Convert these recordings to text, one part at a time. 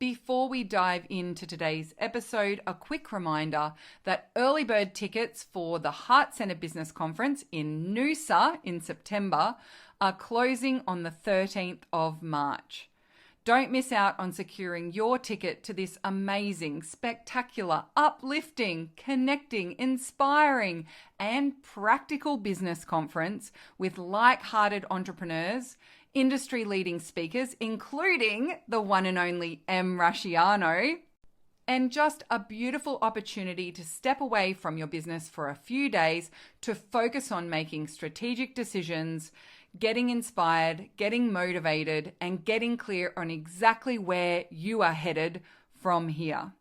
Before we dive into today's episode, a quick reminder that early bird tickets for the Heart Centre Business Conference in Noosa in September are closing on the 13th of March. Don't miss out on securing your ticket to this amazing, spectacular, uplifting, connecting, inspiring, and practical business conference with like-hearted entrepreneurs, industry-leading speakers, including the one and only M. Rasciano, and just a beautiful opportunity to step away from your business for a few days to focus on making strategic decisions, getting inspired, getting motivated, and getting clear on exactly where you are headed from here.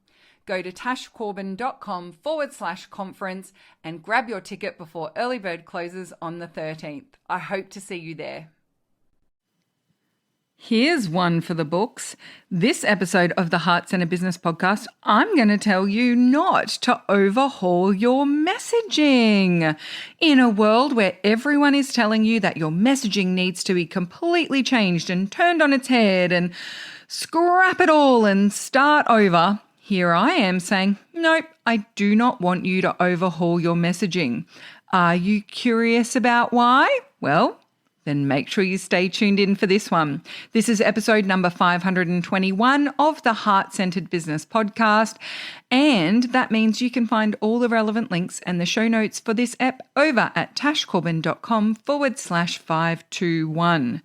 Go to tashcorbin.com/conference and grab your ticket before early bird closes on the 13th. I hope to see you there. Here's one for the books. This episode of the Heart Centre Business Podcast, I'm going to tell you not to overhaul your messaging. In a world where everyone is telling you that your messaging needs to be completely changed and turned on its head and scrap it all and start over, here I am saying, nope, I do not want you to overhaul your messaging. Are you curious about why? Well, then make sure you stay tuned in for this one. This is episode number 521 of the Heart-Centered Business Podcast, and that means you can find all the relevant links and the show notes for this ep over at tashcorbin.com/521.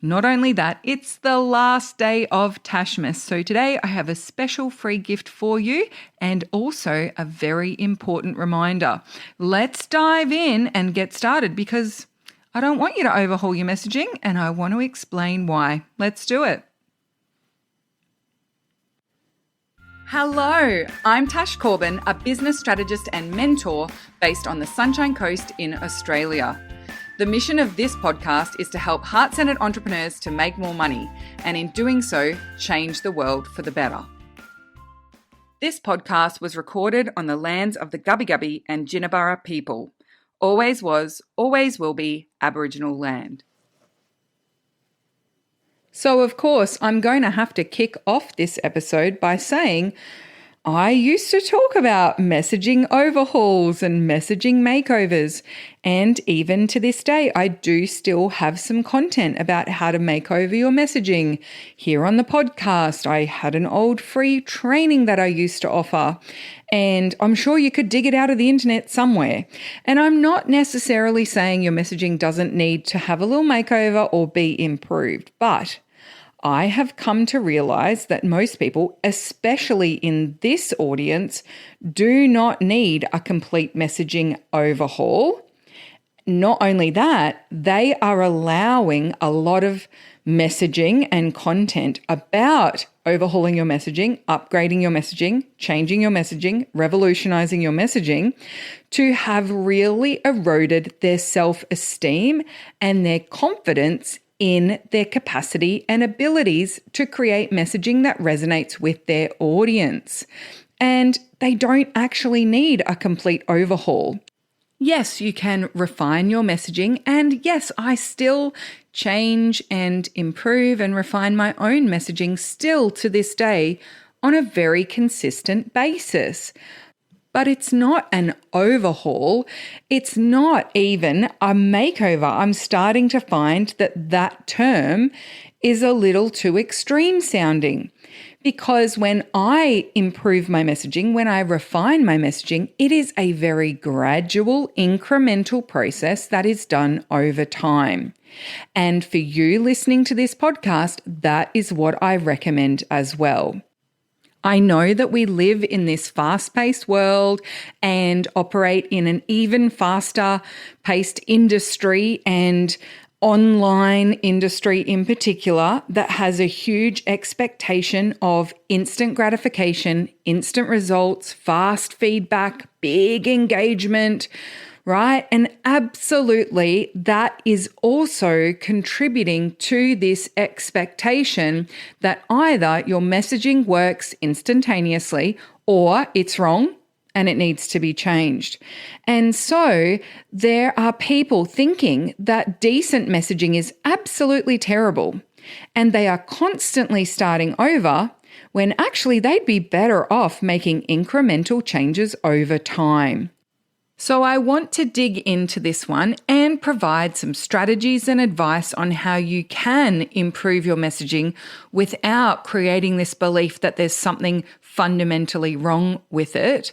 Not only that, it's the last day of Tashmas, so today I have a special free gift for you and also a very important reminder. Let's dive in and get started because I don't want you to overhaul your messaging and I want to explain why. Let's do it. Hello, I'm Tash Corbin, a business strategist and mentor based on the Sunshine Coast in Australia. The mission of this podcast is to help heart-centered entrepreneurs to make more money and in doing so, change the world for the better. This podcast was recorded on the lands of the Gubbi Gubbi and Jinnaburra people. Always was, always will be Aboriginal land. So, of course, I'm going to have to kick off this episode by saying I used to talk about messaging overhauls and messaging makeovers, and even to this day, I do still have some content about how to make over your messaging. Here on the podcast, I had an old free training that I used to offer, and I'm sure you could dig it out of the internet somewhere. And I'm not necessarily saying your messaging doesn't need to have a little makeover or be improved, but I have come to realize that most people, especially in this audience, do not need a complete messaging overhaul. Not only that, they are allowing a lot of messaging and content about overhauling your messaging, upgrading your messaging, changing your messaging, revolutionizing your messaging to have really eroded their self-esteem and their confidence in their capacity and abilities to create messaging that resonates with their audience. And they don't actually need a complete overhaul. Yes, you can refine your messaging, and yes, I still change and improve and refine my own messaging still to this day on a very consistent basis. But it's not an overhaul. It's not even a makeover. I'm starting to find that term is a little too extreme sounding. Because when I improve my messaging, when I refine my messaging, it is a very gradual, incremental process that is done over time. And for you listening to this podcast, that is what I recommend as well. I know that we live in this fast-paced world and operate in an even faster-paced industry and online industry in particular that has a huge expectation of instant gratification, instant results, fast feedback, big engagement, right? And absolutely that is also contributing to this expectation that either your messaging works instantaneously or it's wrong and it needs to be changed. And so there are people thinking that decent messaging is absolutely terrible and they are constantly starting over when actually they'd be better off making incremental changes over time. So I want to dig into this one and provide some strategies and advice on how you can improve your messaging without creating this belief that there's something fundamentally wrong with it.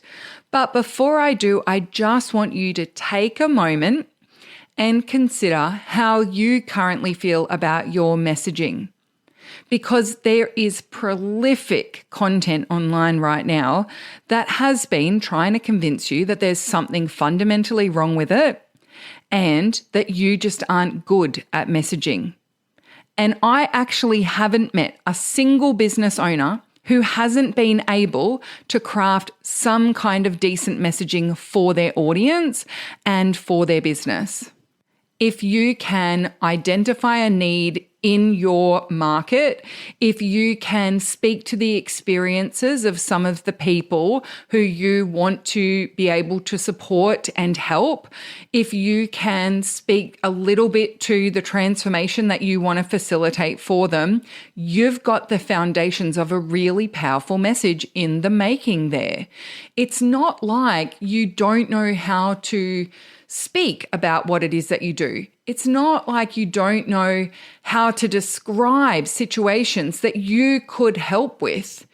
But before I do, I just want you to take a moment and consider how you currently feel about your messaging. Because there is prolific content online right now that has been trying to convince you that there's something fundamentally wrong with it and that you just aren't good at messaging. And I actually haven't met a single business owner who hasn't been able to craft some kind of decent messaging for their audience and for their business. If you can identify a need in your market, if you can speak to the experiences of some of the people who you want to be able to support and help, if you can speak a little bit to the transformation that you want to facilitate for them, you've got the foundations of a really powerful message in the making there. It's not like you don't know how to speak about what it is that you do. It's not like you don't know how to describe situations that you could help with.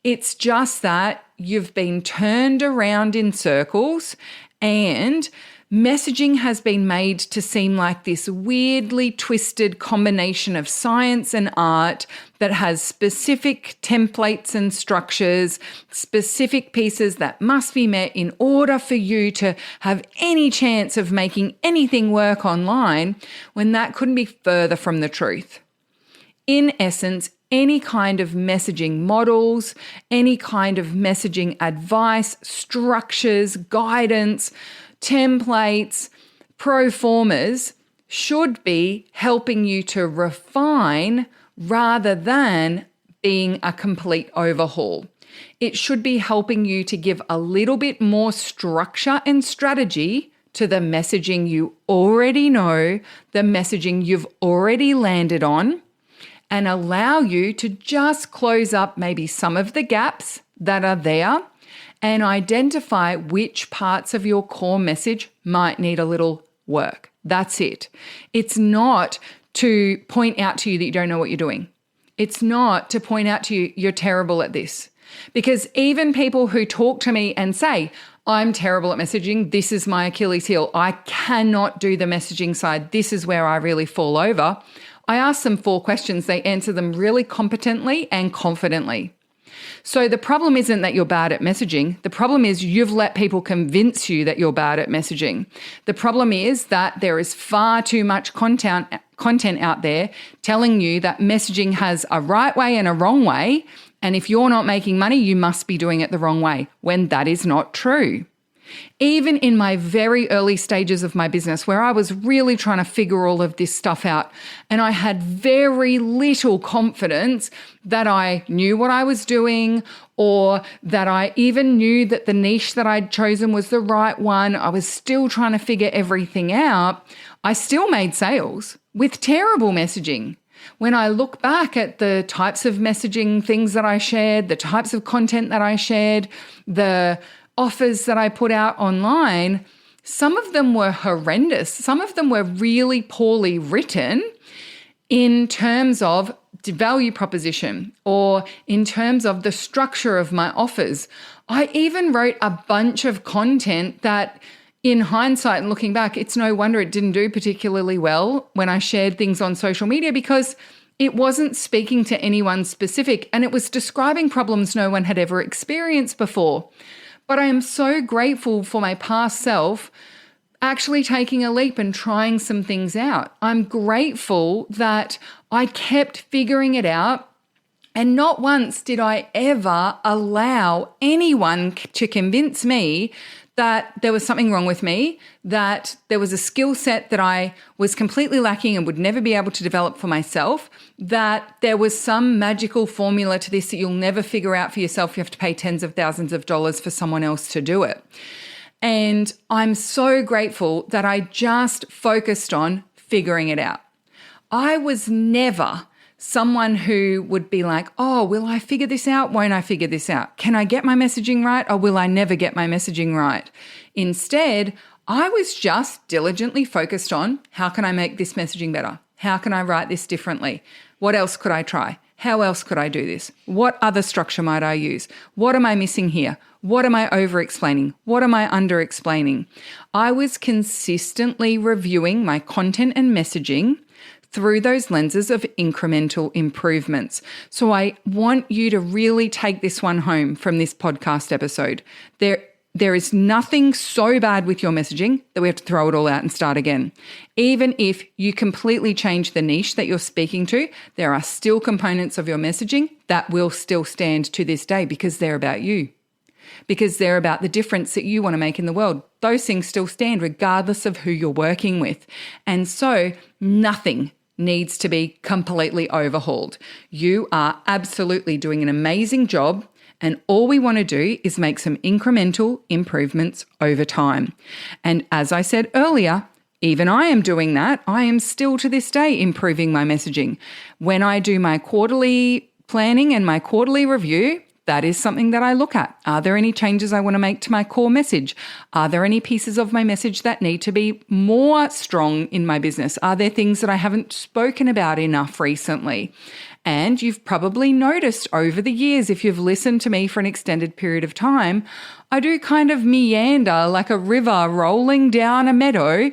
It's just that you've been turned around in circles and messaging has been made to seem like this weirdly twisted combination of science and art that has specific templates and structures, specific pieces that must be met in order for you to have any chance of making anything work online, when that couldn't be further from the truth. In essence, any kind of messaging models, any kind of messaging advice, structures, guidance, templates, pro formas should be helping you to refine rather than being a complete overhaul. It should be helping you to give a little bit more structure and strategy to the messaging you already know, the messaging you've already landed on, and allow you to just close up maybe some of the gaps that are there and identify which parts of your core message might need a little work. That's it. It's not to point out to you that you don't know what you're doing. It's not to point out to you you're terrible at this. Because even people who talk to me and say, I'm terrible at messaging, this is my Achilles heel, I cannot do the messaging side, this is where I really fall over, I ask them 4 questions. They answer them really competently and confidently. So the problem isn't that you're bad at messaging. The problem is you've let people convince you that you're bad at messaging. The problem is that there is far too much content out there telling you that messaging has a right way and a wrong way. And if you're not making money, you must be doing it the wrong way, when that is not true. Even in my very early stages of my business, where I was really trying to figure all of this stuff out, and I had very little confidence that I knew what I was doing, or that I even knew that the niche that I'd chosen was the right one, I was still trying to figure everything out, I still made sales with terrible messaging. When I look back at the types of messaging things that I shared, the types of content that I shared, the offers that I put out online, some of them were horrendous. Some of them were really poorly written in terms of value proposition or in terms of the structure of my offers. I even wrote a bunch of content that, in hindsight and looking back, it's no wonder it didn't do particularly well when I shared things on social media, because it wasn't speaking to anyone specific and it was describing problems no one had ever experienced before. But I am so grateful for my past self actually taking a leap and trying some things out. I'm grateful that I kept figuring it out, and not once did I ever allow anyone to convince me that there was something wrong with me, that there was a skill set that I was completely lacking and would never be able to develop for myself, that there was some magical formula to this that you'll never figure out for yourself. You have to pay tens of thousands of dollars for someone else to do it. And I'm so grateful that I just focused on figuring it out. I was never someone who would be like, oh, will I figure this out? Won't I figure this out? Can I get my messaging right, or will I never get my messaging right? Instead, I was just diligently focused on, how can I make this messaging better? How can I write this differently? What else could I try? How else could I do this? What other structure might I use? What am I missing here? What am I over-explaining? What am I under-explaining? I was consistently reviewing my content and messaging through those lenses of incremental improvements. So I want you to really take this one home from this podcast episode. There is nothing so bad with your messaging that we have to throw it all out and start again. Even if you completely change the niche that you're speaking to, there are still components of your messaging that will still stand to this day because they're about you, because they're about the difference that you want to make in the world. Those things still stand regardless of who you're working with. And so nothing needs to be completely overhauled. You are absolutely doing an amazing job. And all we want to do is make some incremental improvements over time. And as I said earlier, even I am doing that. I am still to this day improving my messaging. When I do my quarterly planning and my quarterly review, that is something that I look at. Are there any changes I want to make to my core message? Are there any pieces of my message that need to be more strong in my business? Are there things that I haven't spoken about enough recently? And you've probably noticed over the years, if you've listened to me for an extended period of time, I do kind of meander like a river rolling down a meadow,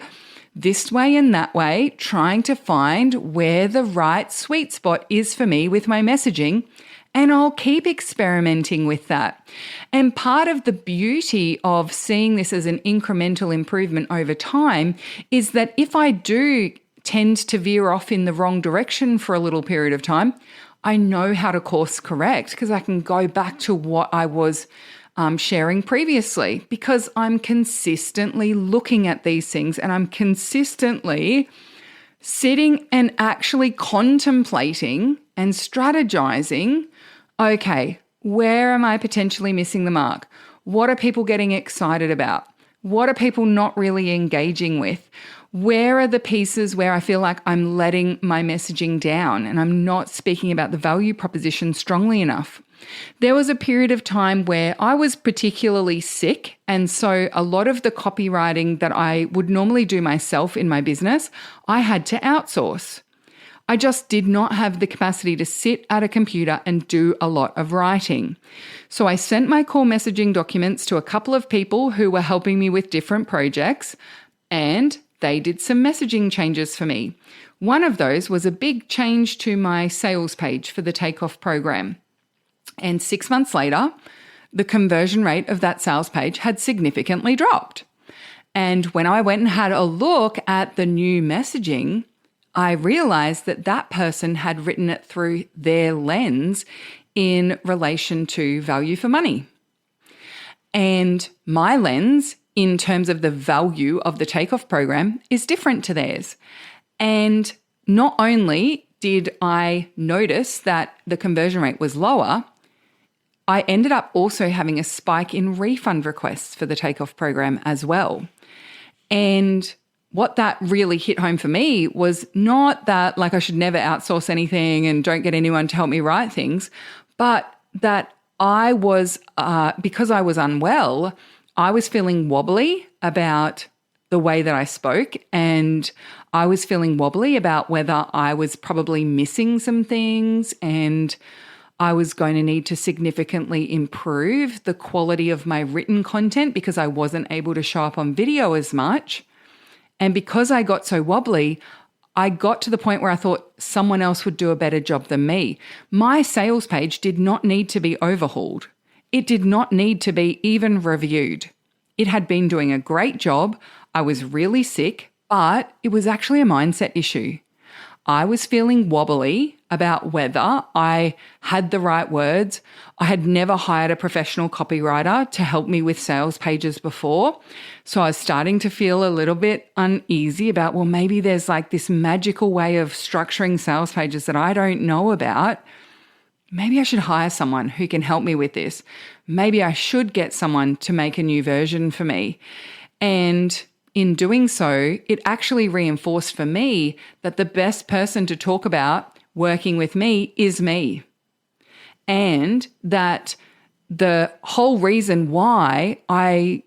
this way and that way, trying to find where the right sweet spot is for me with my messaging. And I'll keep experimenting with that. And part of the beauty of seeing this as an incremental improvement over time is that if I do tend to veer off in the wrong direction for a little period of time, I know how to course correct because I can go back to what I was sharing previously, because I'm consistently looking at these things and I'm consistently sitting and actually contemplating and strategizing, okay, where am I potentially missing the mark? What are people getting excited about? What are people not really engaging with? Where are the pieces where I feel like I'm letting my messaging down and I'm not speaking about the value proposition strongly enough? There was a period of time where I was particularly sick, and so a lot of the copywriting that I would normally do myself in my business, I had to outsource. I just did not have the capacity to sit at a computer and do a lot of writing. So I sent my core messaging documents to a couple of people who were helping me with different projects, and they did some messaging changes for me. One of those was a big change to my sales page for the Takeoff program. And 6 months later, the conversion rate of that sales page had significantly dropped. And when I went and had a look at the new messaging, I realized that that person had written it through their lens in relation to value for money. And my lens, in terms of the value of the Takeoff program, is different to theirs. And not only did I notice that the conversion rate was lower, I ended up also having a spike in refund requests for the Takeoff program as well. And what that really hit home for me was not that like I should never outsource anything and don't get anyone to help me write things, but that I was, because I was unwell, I was feeling wobbly about the way that I spoke, and I was feeling wobbly about whether I was probably missing some things, and I was going to need to significantly improve the quality of my written content because I wasn't able to show up on video as much. And because I got so wobbly, I got to the point where I thought someone else would do a better job than me. My sales page did not need to be overhauled. It did not need to be even reviewed. It had been doing a great job. I was really sick, but it was actually a mindset issue. I was feeling wobbly about whether I had the right words. I had never hired a professional copywriter to help me with sales pages before. So I was starting to feel a little bit uneasy about, well, maybe there's like this magical way of structuring sales pages that I don't know about. Maybe I should hire someone who can help me with this. Maybe I should get someone to make a new version for me. And in doing so, it actually reinforced for me that the best person to talk about working with me is me. And that the whole reason why I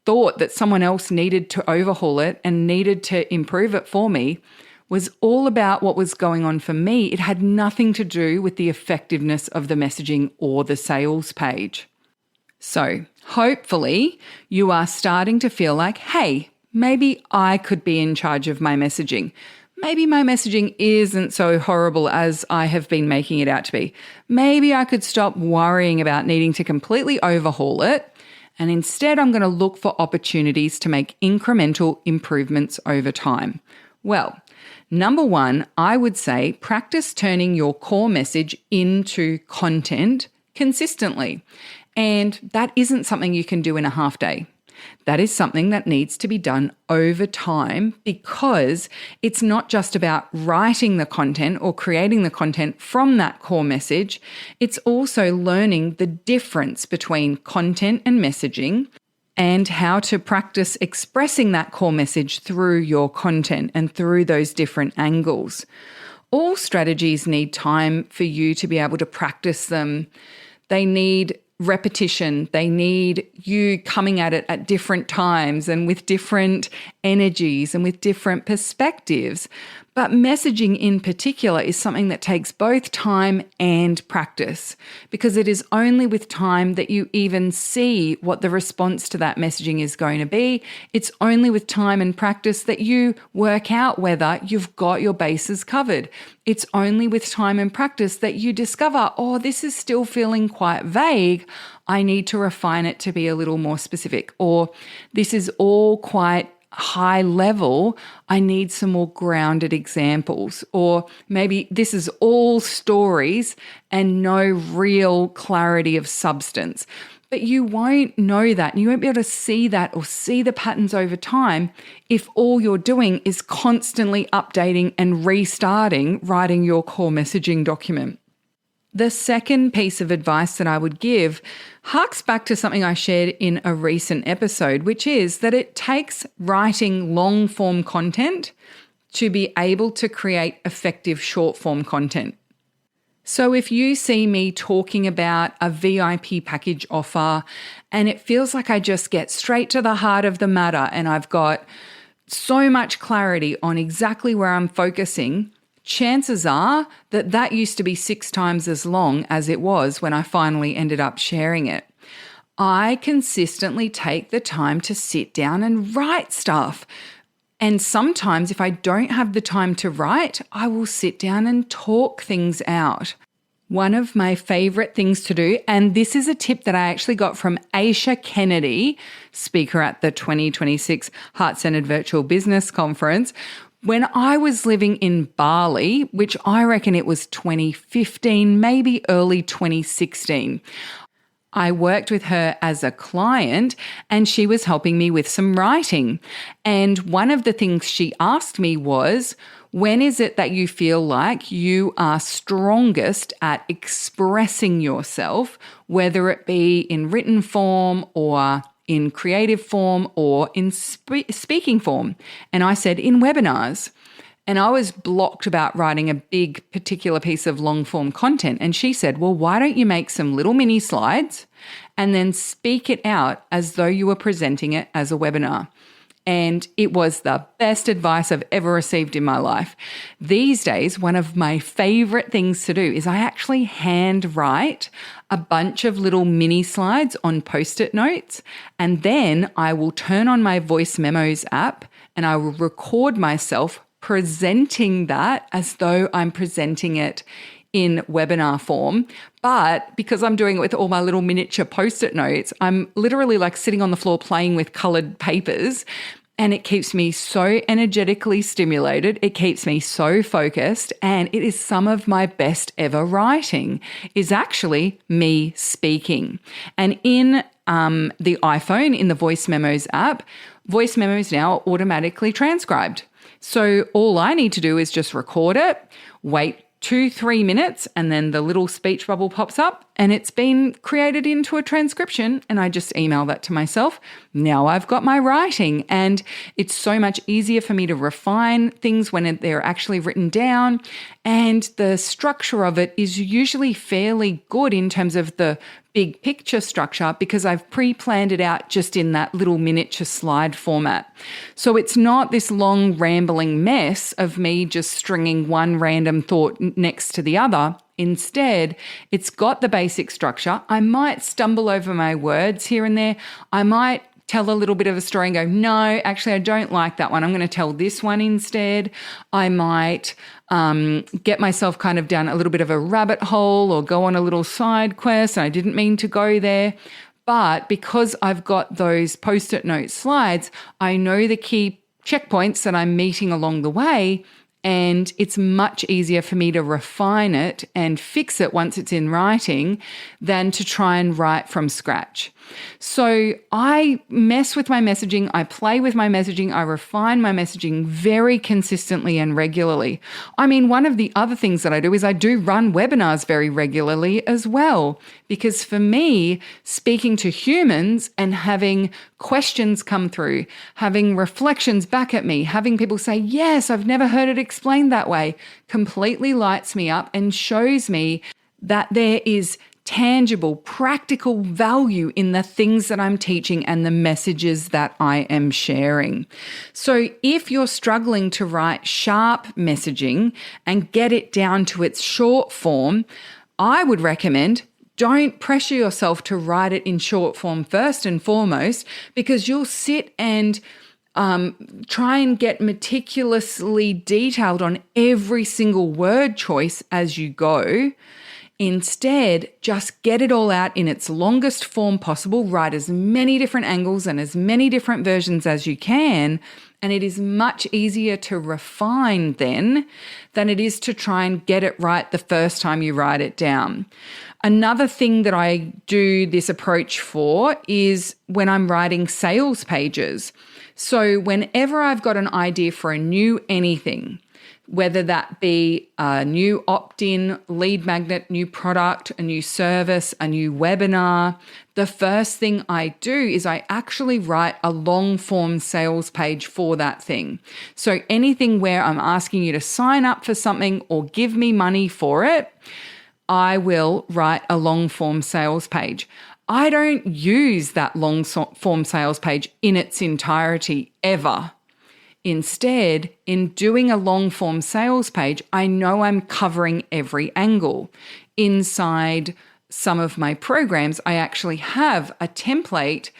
thought that someone else needed to overhaul it and needed to improve it for me was all about what was going on for me. It had nothing to do with the effectiveness of the messaging or the sales page. So hopefully you are starting to feel like, hey, maybe I could be in charge of my messaging. Maybe my messaging isn't so horrible as I have been making it out to be. Maybe I could stop worrying about needing to completely overhaul it, and instead I'm going to look for opportunities to make incremental improvements over time. Well, number one, I would say practice turning your core message into content consistently. And that isn't something you can do in a half day. That is something that needs to be done over time, because it's not just about writing the content or creating the content from that core message. It's also learning the difference between content and messaging and how to practice expressing that core message through your content and through those different angles. All strategies need time for you to be able to practice them. They need repetition. They need you coming at it at different times and with different energies and with different perspectives. But messaging in particular is something that takes both time and practice, because it is only with time that you even see what the response to that messaging is going to be. It's only with time and practice that you work out whether you've got your bases covered. It's only with time and practice that you discover, oh, this is still feeling quite vague. I need to refine it to be a little more specific. Or this is all quite high level, I need some more grounded examples. Or maybe this is all stories and no real clarity of substance. But you won't know that, and you won't be able to see that or see the patterns over time if all you're doing is constantly updating and restarting writing your core messaging document. The second piece of advice that I would give harks back to something I shared in a recent episode, which is that it takes writing long-form content to be able to create effective short-form content. So if you see me talking about a VIP package offer and it feels like I just get straight to the heart of the matter and I've got so much clarity on exactly where I'm focusing, chances are that that used to be 6 times as long as it was when I finally ended up sharing it. I consistently take the time to sit down and write stuff. And sometimes if I don't have the time to write, I will sit down and talk things out. One of my favorite things to do, and this is a tip that I actually got from Aisha Kennedy, speaker at the 2026 Heart-Centered Virtual Business Conference, when I was living in Bali, which I reckon it was 2015, maybe early 2016. I worked with her as a client and she was helping me with some writing. And one of the things she asked me was, when is it that you feel like you are strongest at expressing yourself, whether it be in written form or in creative form or in speaking form? And I said, in webinars. And I was blocked about writing a big particular piece of long form content. And she said, well, why don't you make some little mini slides and then speak it out as though you were presenting it as a webinar? And it was the best advice I've ever received in my life. These days, one of my favorite things to do is I actually hand write a bunch of little mini slides on Post-it notes, and then I will turn on my voice memos app and I will record myself presenting that as though I'm presenting it in webinar form. But because I'm doing it with all my little miniature Post-it notes, I'm literally like sitting on the floor playing with colored papers, and it keeps me so energetically stimulated. It keeps me so focused, and it is some of my best ever writing is actually me speaking. And in the iPhone, in the voice memos app, voice memos now are automatically transcribed. So all I need to do is just record it, wait 2-3 minutes, and then the little speech bubble pops up and it's been created into a transcription, and I just email that to myself. Now I've got my writing, and it's so much easier for me to refine things when they're actually written down, and the structure of it is usually fairly good in terms of the big picture structure because I've pre-planned it out just in that little miniature slide format. So it's not this long rambling mess of me just stringing one random thought next to the other. Instead, it's got the basic structure. I might stumble over my words here and there. I might tell a little bit of a story and go, no, actually, I don't like that one. I'm going to tell this one instead. I might get myself kind of down a little bit of a rabbit hole or go on a little side quest. I didn't mean to go there. But because I've got those Post-it note slides, I know the key checkpoints that I'm meeting along the way, and it's much easier for me to refine it and fix it once it's in writing than to try and write from scratch. So I mess with my messaging, I play with my messaging, I refine my messaging very consistently and regularly. I mean, one of the other things that I do is I do run webinars very regularly as well, because for me, speaking to humans and having questions come through, having reflections back at me, having people say, yes, I've never heard it explained that way, completely lights me up and shows me that there is tangible, practical value in the things that I'm teaching and the messages that I am sharing. So if you're struggling to write sharp messaging and get it down to its short form, I would recommend don't pressure yourself to write it in short form first and foremost, because you'll sit and try and get meticulously detailed on every single word choice as you go. Instead, just get it all out in its longest form possible, write as many different angles and as many different versions as you can, and it is much easier to refine then than it is to try and get it right the first time you write it down. Another thing that I do this approach for is when I'm writing sales pages. So whenever I've got an idea for a new anything, whether that be a new opt-in lead magnet, new product, a new service, a new webinar, the first thing I do is I actually write a long form sales page for that thing. So anything where I'm asking you to sign up for something or give me money for it, I will write a long form sales page. I don't use that long form sales page in its entirety ever. Instead, in doing a long form sales page, I know I'm covering every angle. Inside some of my programs, I actually have a template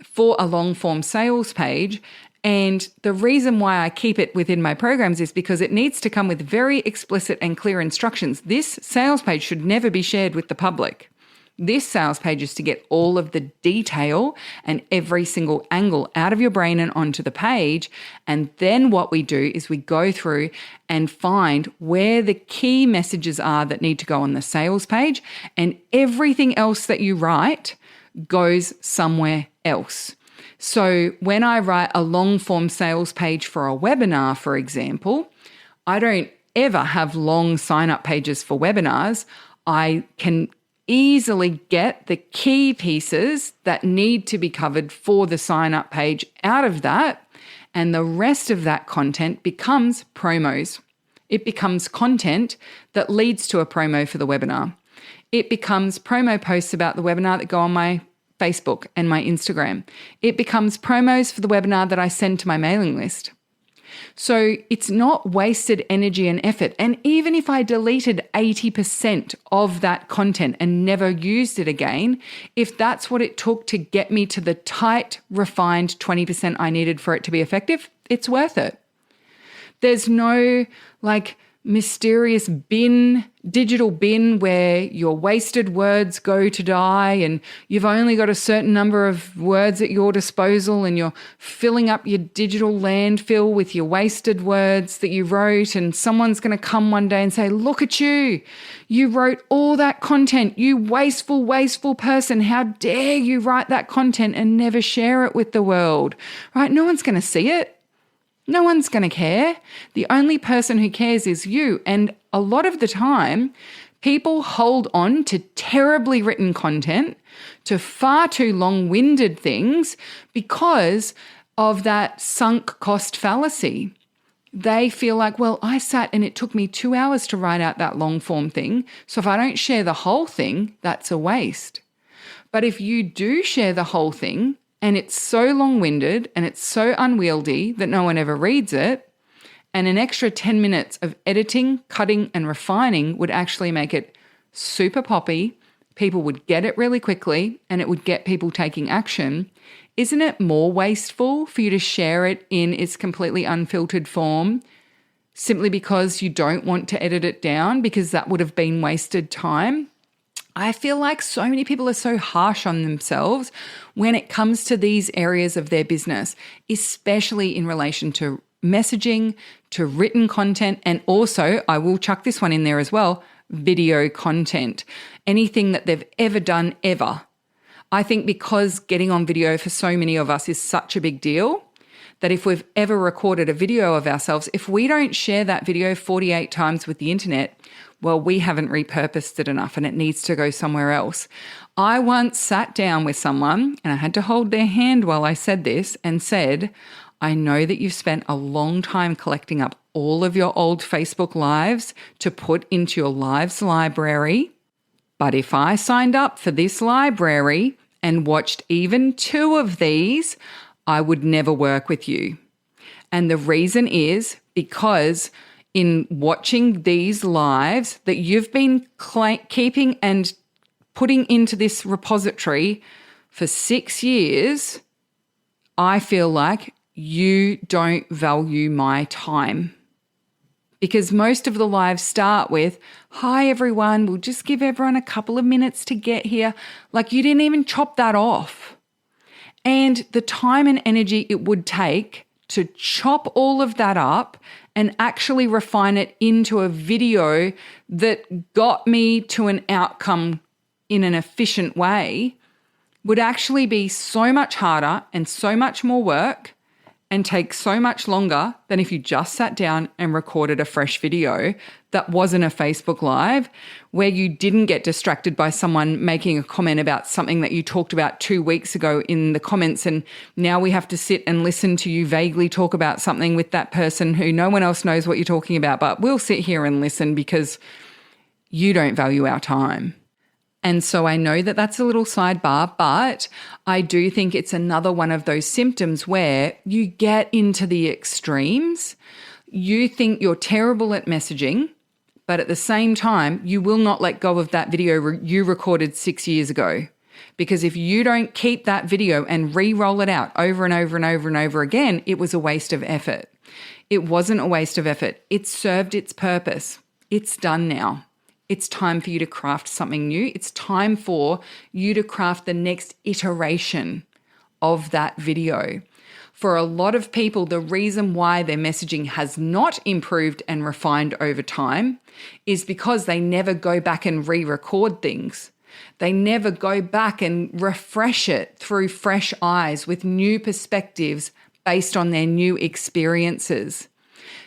for a long form sales page. And the reason why I keep it within my programs is because it needs to come with very explicit and clear instructions. This sales page should never be shared with the public. This sales page is to get all of the detail and every single angle out of your brain and onto the page. And then what we do is we go through and find where the key messages are that need to go on the sales page, and everything else that you write goes somewhere else. So when I write a long form sales page for a webinar, for example, I don't ever have long sign up pages for webinars. I can easily get the key pieces that need to be covered for the sign up page out of that, and the rest of that content becomes promos. It becomes content that leads to a promo for the webinar. It becomes promo posts about the webinar that go on my Facebook and my Instagram. It becomes promos for the webinar that I send to my mailing list. So it's not wasted energy and effort. And even if I deleted 80% of that content and never used it again, if that's what it took to get me to the tight, refined 20% I needed for it to be effective, it's worth it. There's no mysterious digital bin where your wasted words go to die and you've only got a certain number of words at your disposal and you're filling up your digital landfill with your wasted words that you wrote, and someone's going to come one day and say, look at you. You wrote all that content. You wasteful person. How dare you write that content and never share it with the world, right? No one's going to see it. No one's going to care. The only person who cares is you. And a lot of the time, People hold on to terribly written content, to far too long-winded things because of that sunk cost fallacy. They feel like, well, I sat and it took me 2 hours to write out that long form thing. So if I don't share the whole thing, that's a waste. But if you do share the whole thing and it's so long-winded and it's so unwieldy that no one ever reads it, and an extra 10 minutes of editing, cutting, and refining would actually make it super poppy. People would get it really quickly and it would get people taking action. Isn't it more wasteful for you to share it in its completely unfiltered form simply because you don't want to edit it down because that would have been wasted time? I feel like so many people are so harsh on themselves when it comes to these areas of their business, especially in relation to messaging, to written content, and also, I will chuck this one in there as well, video content. Anything that they've ever done ever. I think because getting on video for so many of us is such a big deal that if we've ever recorded a video of ourselves, if we don't share that video 48 times with the internet, well, we haven't repurposed it enough and it needs to go somewhere else. I once sat down with someone and I had to hold their hand while I said this and said, I know that you've spent a long time collecting up all of your old Facebook Lives to put into your Lives library. But if I signed up for this library and watched even 2 of these, I would never work with you. And the reason is because in watching these lives that you've been keeping and putting into this repository for 6 years, I feel like you don't value my time. Because most of the lives start with, hi everyone, we'll just give everyone a couple of minutes to get here. Like you didn't even chop that off. And the time and energy it would take to chop all of that up and actually refine it into a video that got me to an outcome in an efficient way would actually be so much harder and so much more work and take so much longer than if you just sat down and recorded a fresh video that wasn't a Facebook Live, where you didn't get distracted by someone making a comment about something that you talked about 2 weeks ago in the comments, and now we have to sit and listen to you vaguely talk about something with that person who no one else knows what you're talking about, but we'll sit here and listen because you don't value our time. And so I know that that's a little sidebar, but I do think it's another one of those symptoms where you get into the extremes. You think you're terrible at messaging, but at the same time, you will not let go of that video you recorded 6 years ago. Because if you don't keep that video and re-roll it out over and over and over and over again, it was a waste of effort. It wasn't a waste of effort. It served its purpose. It's done now. It's time for you to craft something new. It's time for you to craft the next iteration of that video. For a lot of people, the reason why their messaging has not improved and refined over time is because they never go back and re-record things. They never go back and refresh it through fresh eyes with new perspectives based on their new experiences.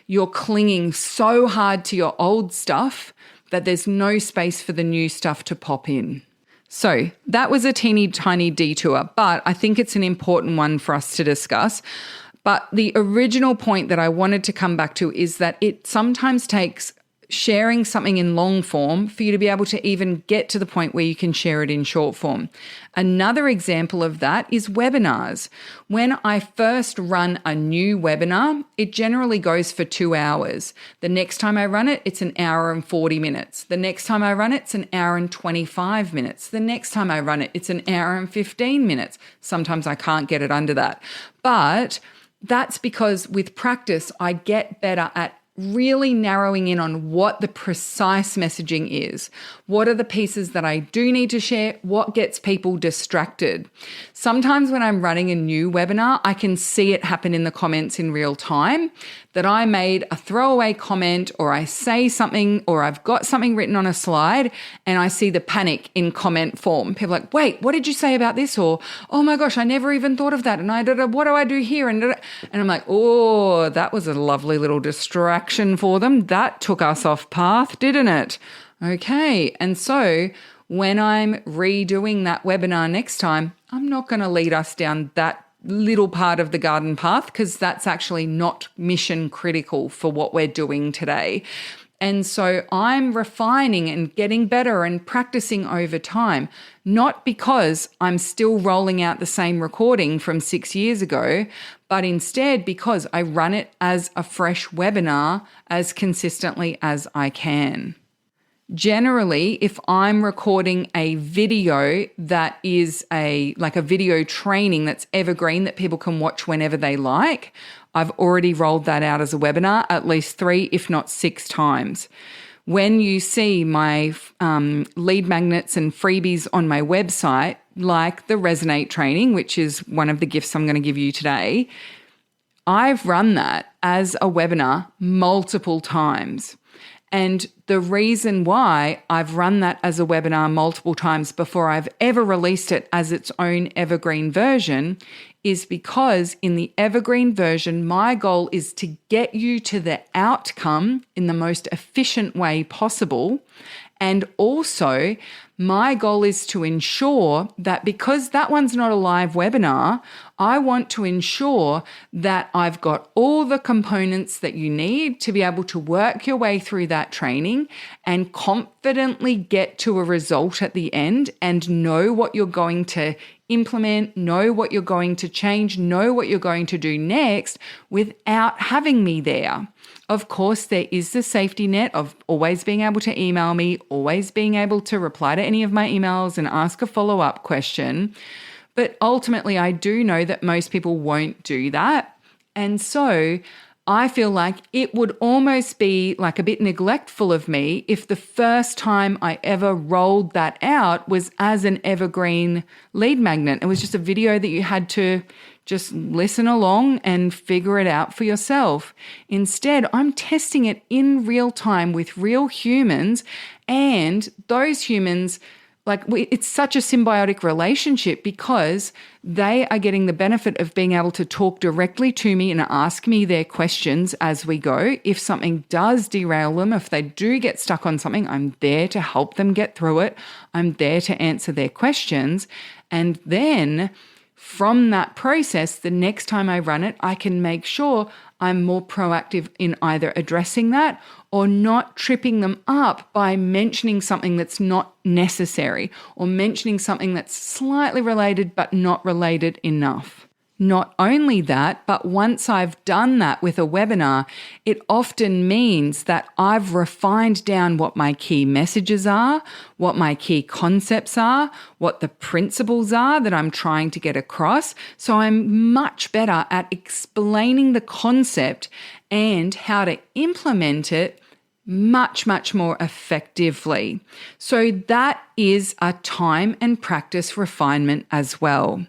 You're clinging so hard to your old stuff that there's no space for the new stuff to pop in. So that was a teeny tiny detour, but I think it's an important one for us to discuss. But the original point that I wanted to come back to is that it sometimes takes sharing something in long form for you to be able to even get to the point where you can share it in short form. Another example of that is webinars. When I first run a new webinar, it generally goes for 2 hours. The next time I run it, it's 1 hour and 40 minutes. The next time I run it, it's 1 hour and 25 minutes. The next time I run it, it's 1 hour and 15 minutes. Sometimes I can't get it under that. But that's because with practice, I get better at really narrowing in on what the precise messaging is. What are the pieces that I do need to share? What gets people distracted? Sometimes when I'm running a new webinar, I can see it happen in the comments in real time, that I made a throwaway comment or I say something or I've got something written on a slide and I see the panic in comment form. People are like, wait, what did you say about this? Or, oh my gosh, I never even thought of that. And what do I do here? And I'm like, oh, that was a lovely little distraction for them. That took us off path, didn't it? Okay, and so when I'm redoing that webinar next time, I'm not going to lead us down that little part of the garden path because that's actually not mission critical for what we're doing today. And so I'm refining and getting better and practicing over time, not because I'm still rolling out the same recording from 6 years ago, but instead because I run it as a fresh webinar as consistently as I can. Generally, if I'm recording a video that is a video training that's evergreen that people can watch whenever they like, I've already rolled that out as a webinar at least 3, if not 6 times. When you see my lead magnets and freebies on my website, like the Resonate training, which is one of the gifts I'm going to give you today, I've run that as a webinar multiple times. And the reason why I've run that as a webinar multiple times before I've ever released it as its own evergreen version is because in the evergreen version, my goal is to get you to the outcome in the most efficient way possible. And also, my goal is to ensure that because that one's not a live webinar, I want to ensure that I've got all the components that you need to be able to work your way through that training and confidently get to a result at the end and know what you're going to implement, know what you're going to change, know what you're going to do next without having me there. Of course, there is the safety net of always being able to email me, always being able to reply to any of my emails and ask a follow-up question. But ultimately, I do know that most people won't do that. And so I feel like it would almost be like a bit neglectful of me if the first time I ever rolled that out was as an evergreen lead magnet. It was just a video that you had to just listen along and figure it out for yourself. Instead, I'm testing it in real time with real humans, and those humans, it's such a symbiotic relationship because they are getting the benefit of being able to talk directly to me and ask me their questions as we go. If something does derail them, if they do get stuck on something, I'm there to help them get through it. I'm there to answer their questions. And then from that process, the next time I run it, I can make sure I'm more proactive in either addressing that or not tripping them up by mentioning something that's not necessary or mentioning something that's slightly related but not related enough. Not only that, but once I've done that with a webinar, it often means that I've refined down what my key messages are, what my key concepts are, what the principles are that I'm trying to get across. So I'm much better at explaining the concept and how to implement it much, much more effectively. So that is a time and practice refinement as well.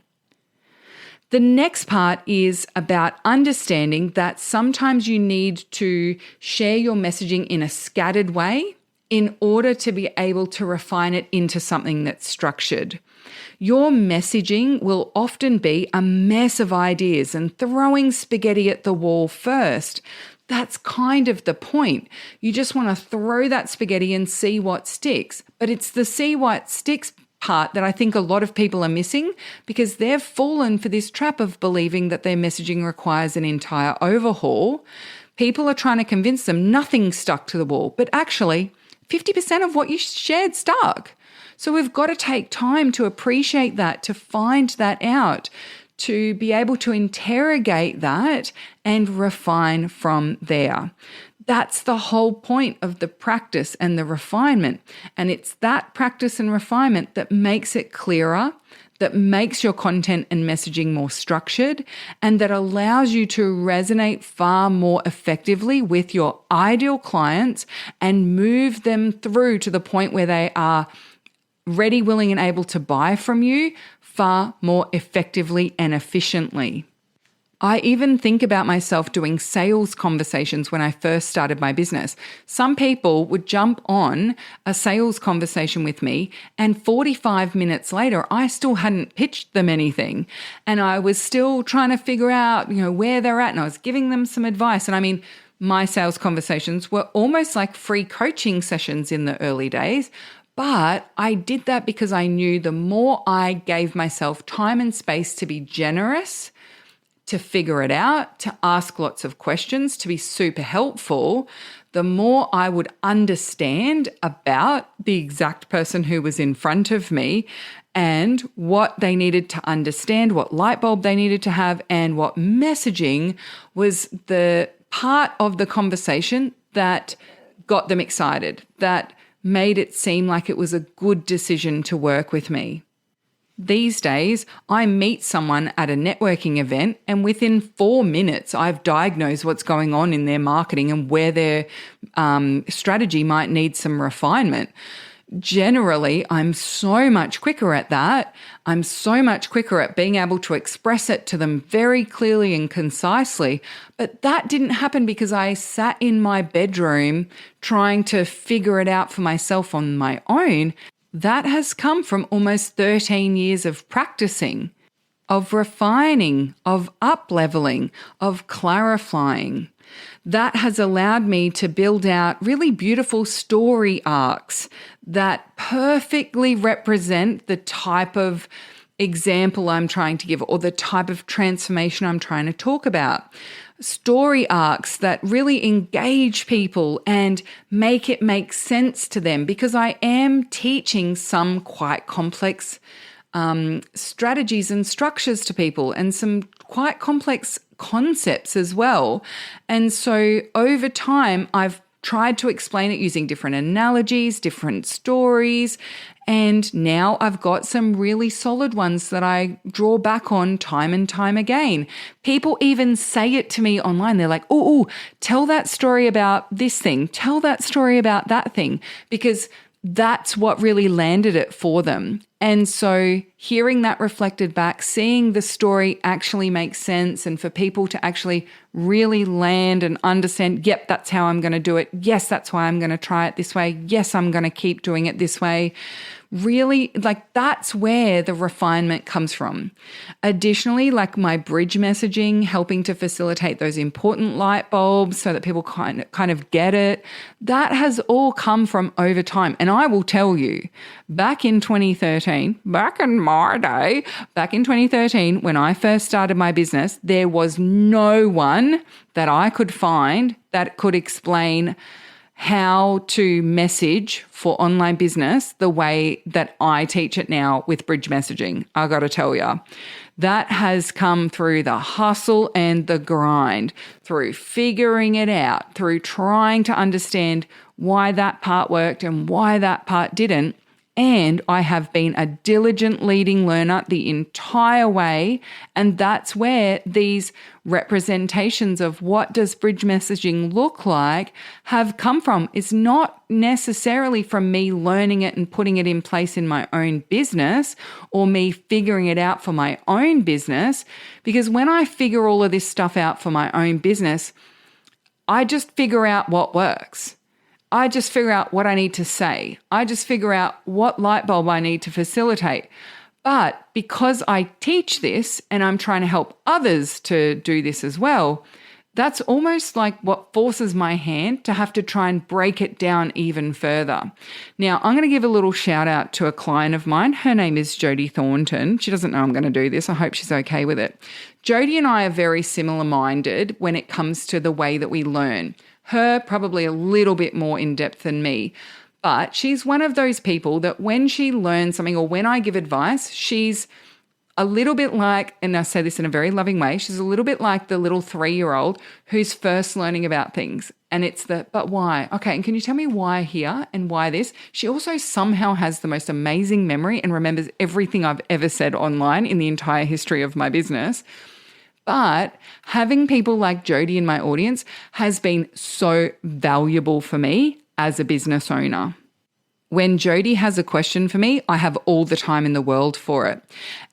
The next part is about understanding that sometimes you need to share your messaging in a scattered way in order to be able to refine it into something that's structured. Your messaging will often be a mess of ideas and throwing spaghetti at the wall first. That's kind of the point. You just want to throw that spaghetti and see what sticks. But it's the see what sticks part that I think a lot of people are missing because they've fallen for this trap of believing that their messaging requires an entire overhaul. People are trying to convince them nothing stuck to the wall, but actually 50% of what you shared stuck. So we've got to take time to appreciate that, to find that out, to be able to interrogate that and refine from there. That's the whole point of the practice and the refinement. And it's that practice and refinement that makes it clearer, that makes your content and messaging more structured, and that allows you to resonate far more effectively with your ideal clients and move them through to the point where they are ready, willing, and able to buy from you far more effectively and efficiently. I even think about myself doing sales conversations when I first started my business. Some people would jump on a sales conversation with me and 45 minutes later, I still hadn't pitched them anything. And I was still trying to figure out, where they're at, and I was giving them some advice. And I mean, my sales conversations were almost like free coaching sessions in the early days. But I did that because I knew the more I gave myself time and space to be generous, to figure it out, to ask lots of questions, to be super helpful, the more I would understand about the exact person who was in front of me and what they needed to understand, what light bulb they needed to have, and what messaging was the part of the conversation that got them excited, that made it seem like it was a good decision to work with me. These days, I meet someone at a networking event and within 4 minutes, I've diagnosed what's going on in their marketing and where their strategy might need some refinement. Generally, I'm so much quicker at that. I'm so much quicker at being able to express it to them very clearly and concisely. But that didn't happen because I sat in my bedroom trying to figure it out for myself on my own. That has come from almost 13 years of practicing, of refining, of up-leveling, of clarifying. That has allowed me to build out really beautiful story arcs that perfectly represent the type of example I'm trying to give or the type of transformation I'm trying to talk about. Story arcs that really engage people and make it make sense to them, because I am teaching some quite complex strategies and structures to people and some quite complex concepts as well. And so over time, I've tried to explain it using different analogies, different stories, and now I've got some really solid ones that I draw back on time and time again. People even say it to me online. They're like, oh, tell that story about this thing. Tell that story about that thing, because that's what really landed it for them. And so hearing that reflected back, seeing the story actually make sense, and for people to actually really land and understand, yep, that's how I'm going to do it. Yes, that's why I'm going to try it this way. Yes, I'm going to keep doing it this way. Really, like, that's where the refinement comes from. Additionally, like my bridge messaging, helping to facilitate those important light bulbs so that people kind of get it, that has all come from over time. And I will tell you, back in 2013, back in my day, back in 2013, when I first started my business, there was no one that I could find that could explain how to message for online business the way that I teach it now with bridge messaging. I got to tell you, that has come through the hustle and the grind, through figuring it out, through trying to understand why that part worked and why that part didn't. And I have been a diligent leading learner the entire way. And that's where these representations of what does bridge messaging look like have come from. It's not necessarily from me learning it and putting it in place in my own business or me figuring it out for my own business. Because when I figure all of this stuff out for my own business, I just figure out what works. I just figure out what I need to say. I just figure out what light bulb I need to facilitate. But because I teach this and I'm trying to help others to do this as well, that's almost like what forces my hand to have to try and break it down even further. Now, I'm going to give a little shout out to a client of mine. Her name is Jody Thornton. She doesn't know I'm going to do this. I hope she's okay with it. Jody and I are very similar minded when it comes to the way that we learn. Her probably a little bit more in depth than me, but she's one of those people that when she learns something or when I give advice, she's a little bit like, and I say this in a very loving way, she's a little bit like the little 3-year-old who's first learning about things. And it's but why? Okay, and can you tell me why here and why this? She also somehow has the most amazing memory and remembers everything I've ever said online in the entire history of my business. But having people like Jody in my audience has been so valuable for me as a business owner. When Jody has a question for me, I have all the time in the world for it.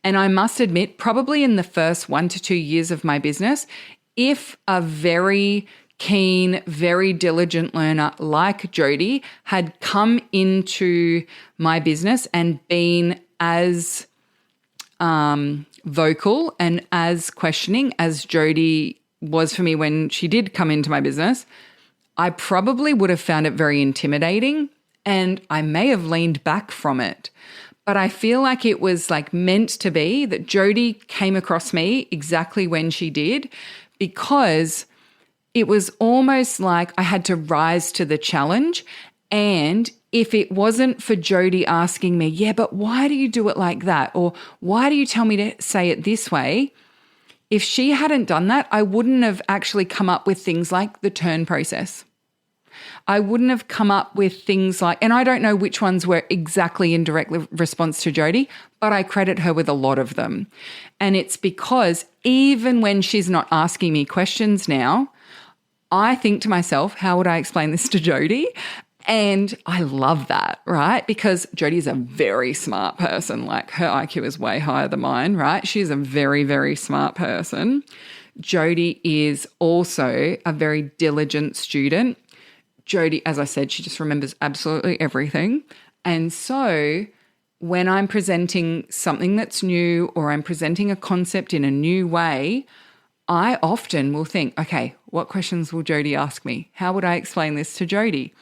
And I must admit, probably in the first 1 to 2 years of my business, if a very keen, very diligent learner like Jody had come into my business and been as vocal and as questioning as Jody was for me when she did come into my business, I probably would have found it very intimidating and I may have leaned back from it. But I feel like it was like meant to be that Jody came across me exactly when she did, because it was almost like I had to rise to the challenge. And if it wasn't for Jody asking me, yeah, but why do you do it like that? Or why do you tell me to say it this way? If she hadn't done that, I wouldn't have actually come up with things like the turn process. I wouldn't have come up with things like, and I don't know which ones were exactly in direct response to Jody, but I credit her with a lot of them. And it's because even when she's not asking me questions now, I think to myself, how would I explain this to Jody? And I love that, right? Because Jody is a very smart person. Like, her IQ is way higher than mine, right? She's a very, very smart person. Jody is also a very diligent student. Jody, as I said, she just remembers absolutely everything. And so when I'm presenting something that's new or I'm presenting a concept in a new way, I often will think, okay, what questions will Jody ask me? How would I explain this to Jody?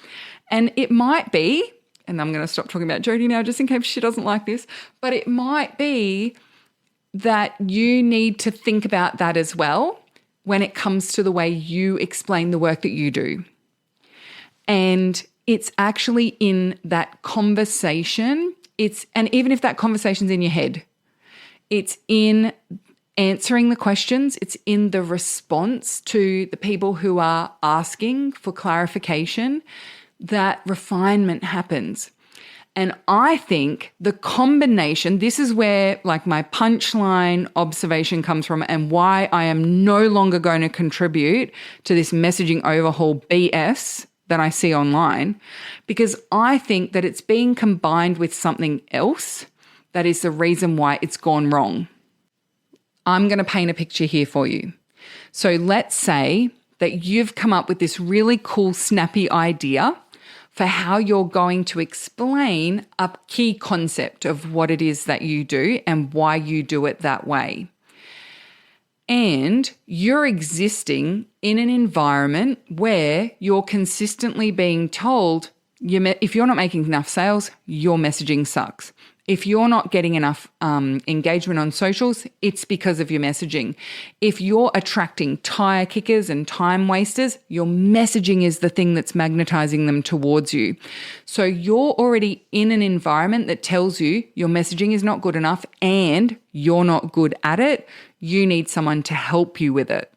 And it might be, and I'm going to stop talking about Jody now just in case she doesn't like this, but it might be that you need to think about that as well when it comes to the way you explain the work that you do. And it's actually in that conversation, and even if that conversation's in your head, it's in answering the questions, it's in the response to the people who are asking for clarification that refinement happens. And I think the combination, this is where like my punchline observation comes from and why I am no longer going to contribute to this messaging overhaul BS that I see online, because I think that it's being combined with something else that is the reason why it's gone wrong. I'm going to paint a picture here for you. So let's say that you've come up with this really cool, snappy idea for how you're going to explain a key concept of what it is that you do and why you do it that way. And you're existing in an environment where you're consistently being told, if you're not making enough sales, your messaging sucks. If you're not getting enough engagement on socials, it's because of your messaging. If you're attracting tire kickers and time wasters, your messaging is the thing that's magnetizing them towards you. So you're already in an environment that tells you your messaging is not good enough and you're not good at it. You need someone to help you with it.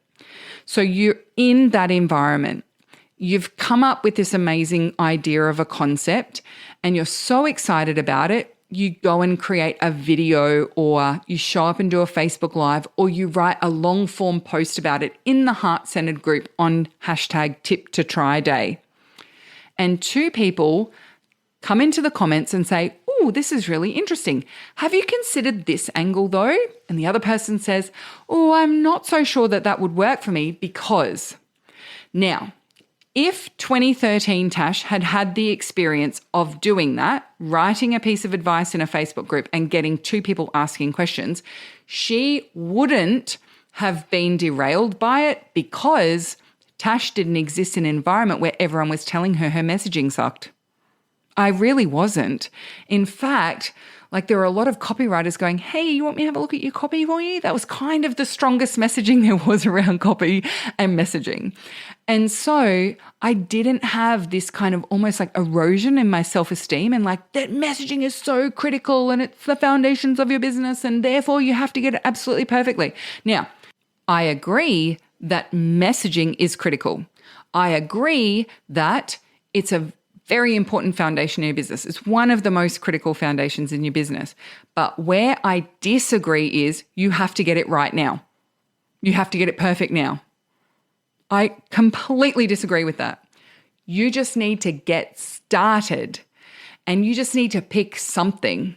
So you're in that environment. You've come up with this amazing idea of a concept and you're so excited about it. You go and create a video or you show up and do a Facebook Live or you write a long form post about it in the heart-centered group on #TipToTryDay. And 2 people come into the comments and say, oh, this is really interesting. Have you considered this angle though? And the other person says, oh, I'm not so sure that that would work for me because. Now, if 2013 Tash had had the experience of doing that, writing a piece of advice in a Facebook group and getting 2 people asking questions, she wouldn't have been derailed by it because Tash didn't exist in an environment where everyone was telling her her messaging sucked. I really wasn't. In fact, like there were a lot of copywriters going, hey, you want me to have a look at your copy for you? That was kind of the strongest messaging there was around copy and messaging. And so I didn't have this kind of almost like erosion in my self-esteem and like that messaging is so critical and it's the foundations of your business and therefore you have to get it absolutely perfectly. Now, I agree that messaging is critical. I agree that it's a very important foundation in your business. It's one of the most critical foundations in your business. But where I disagree is you have to get it right now. You have to get it perfect now. I completely disagree with that. You just need to get started and you just need to pick something.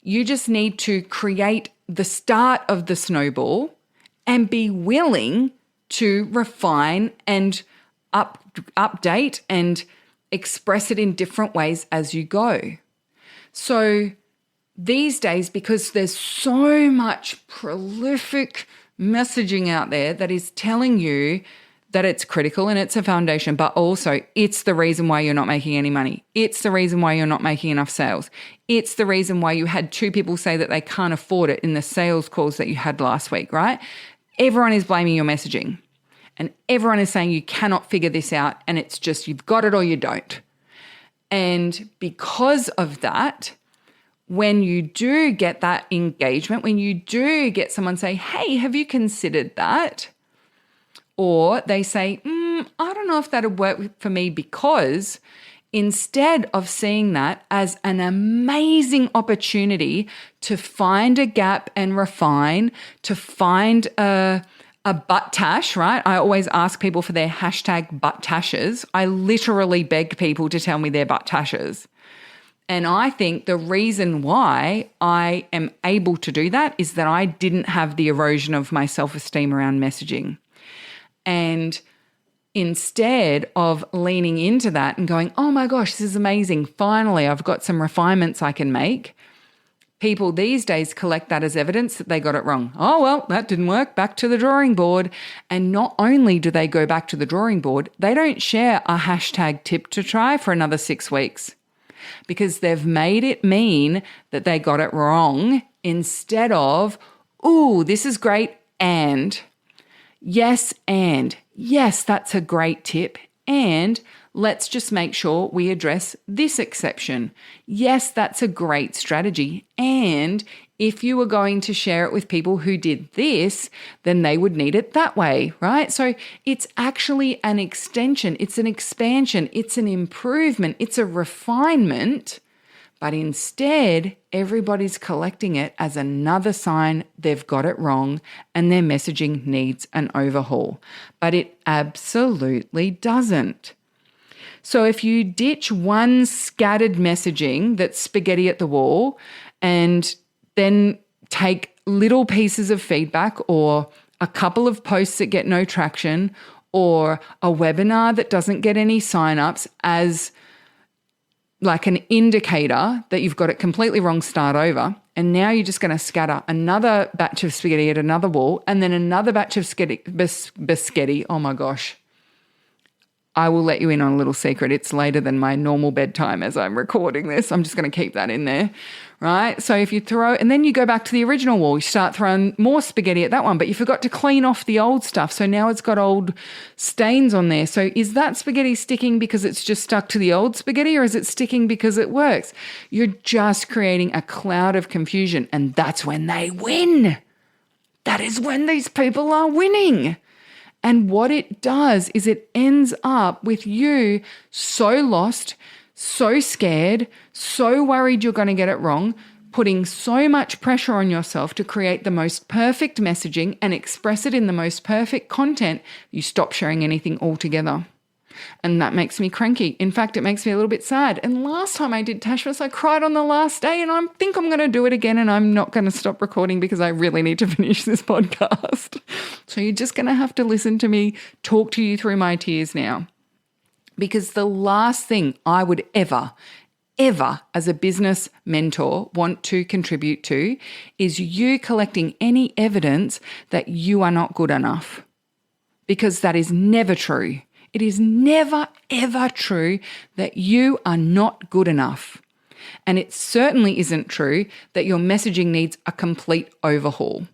You just need to create the start of the snowball and be willing to refine and update and express it in different ways as you go. So these days, because there's so much prolific messaging out there that is telling you that it's critical and it's a foundation, but also it's the reason why you're not making any money. It's the reason why you're not making enough sales. It's the reason why you had 2 people say that they can't afford it in the sales calls that you had last week, right? Everyone is blaming your messaging and everyone is saying you cannot figure this out and it's just you've got it or you don't. And because of that, when you do get that engagement, when you do get someone say, hey, have you considered that? Or they say, I don't know if that would work for me, because instead of seeing that as an amazing opportunity to find a gap and refine, to find a butt tash, right? I always ask people for their hashtag butt tashes. I literally beg people to tell me their butt tashes. And I think the reason why I am able to do that is that I didn't have the erosion of my self-esteem around messaging. And instead of leaning into that and going, oh my gosh, this is amazing, finally I've got some refinements I can make, people these days collect that as evidence that they got it wrong. Oh, well, that didn't work, back to the drawing board. And not only do they go back to the drawing board, they don't share a hashtag tip to try for another 6 weeks, because they've made it mean that they got it wrong instead of, ooh, this is great, and yes, and yes, that's a great tip. And let's just make sure we address this exception. Yes, that's a great strategy. And if you were going to share it with people who did this, then they would need it that way, right? So it's actually an extension. It's an expansion. It's an improvement. It's a refinement. But instead, everybody's collecting it as another sign they've got it wrong and their messaging needs an overhaul. But it absolutely doesn't. So if you ditch one scattered messaging that's spaghetti at the wall and then take little pieces of feedback or a couple of posts that get no traction or a webinar that doesn't get any signups as like an indicator that you've got it completely wrong, start over. And now you're just going to scatter another batch of spaghetti at another wall and then another batch of biscotti. Oh my gosh. I will let you in on a little secret. It's later than my normal bedtime as I'm recording this. I'm just going to keep that in there, right? So if you throw, and then you go back to the original wall, you start throwing more spaghetti at that one, but you forgot to clean off the old stuff. So now it's got old stains on there. So is that spaghetti sticking because it's just stuck to the old spaghetti, or is it sticking because it works? You're just creating a cloud of confusion, and that's when they win. That is when these people are winning. And what it does is it ends up with you so lost, so scared, so worried you're going to get it wrong, putting so much pressure on yourself to create the most perfect messaging and express it in the most perfect content, you stop sharing anything altogether. And that makes me cranky. In fact, it makes me a little bit sad. And last time I did Tashmas, I cried on the last day, and I think I'm going to do it again, and I'm not going to stop recording because I really need to finish this podcast. So you're just going to have to listen to me talk to you through my tears now. Because the last thing I would ever as a business mentor want to contribute to is you collecting any evidence that you are not good enough. Because that is never true. It is never, ever true that you are not good enough. And it certainly isn't true that your messaging needs a complete overhaul,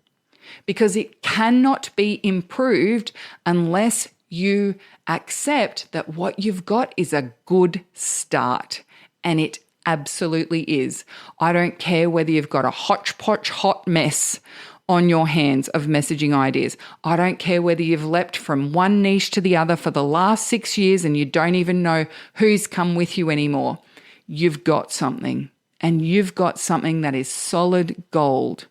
because it cannot be improved unless you accept that what you've got is a good start. And it absolutely is. I don't care whether you've got a hodgepodge hot mess on your hands of messaging ideas. I don't care whether you've leapt from one niche to the other for the last 6 years and you don't even know who's come with you anymore. You've got something, and you've got something that is solid gold.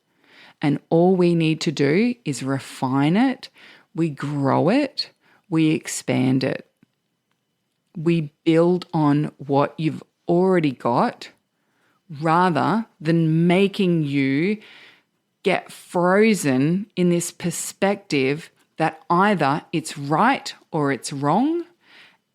And all we need to do is refine it, we grow it, we expand it. We build on what you've already got rather than making you get frozen in this perspective that either it's right or it's wrong,